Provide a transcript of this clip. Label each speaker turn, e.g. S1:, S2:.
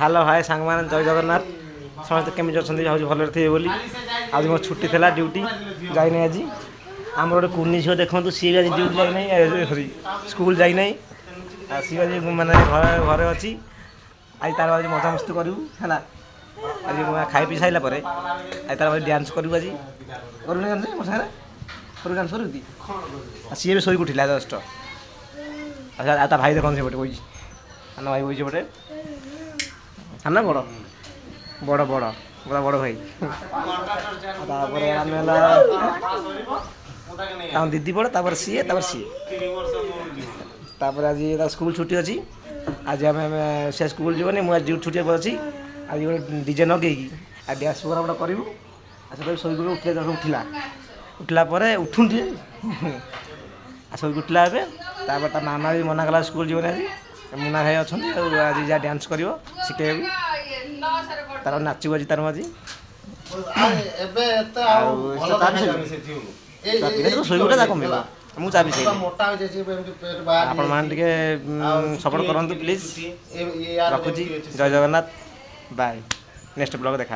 S1: Hello hi सांग मान जय जगन्नाथ समस्त केमी अच्छा भल थे बोली आज मो छुट्टी थी ड्यूटी जाइना आज आम गोटे कुनी झील देखो सी आज ड्यूटी जाइना सरी स्कूल जाइना सी आज मैंने घरे अच्छी आज तार आज मजा मस्ती करूँ है आज खाई पी सारा आज तार डांस करूँ आज करूँ मो सारे करूँ डांस करूँ सी भी शोक उठिला जस्ट अच्छा ता भाई देखो से बटे बही साना भाई बही बटे साना बड़ बड़ बड़ पूरा बड़ भाई दीदी बड़ तापर सी आज स्कूल छुट्टी अच्छी आज आम से स्कूल जीवनी मुझे ड्यूटी छुट्टी अच्छी आज गोटे डीजे नगे डांस प्रोग्राम गोटे करूँ आज शोक उठे उठला उठला उठुंटे शोक उठला तापर मामा भी मना कला स्कूल जीवन आज मुना भाई अच्छा आज जहाँ डांस कर शिखे तार नाचू आज तार आज शोक कमेब मुझे चाबी से आपण मैंने सपोर्ट करूँ प्लीज रखुची जय जगन्नाथ बाय नेक्स्ट ब्लॉग देखा।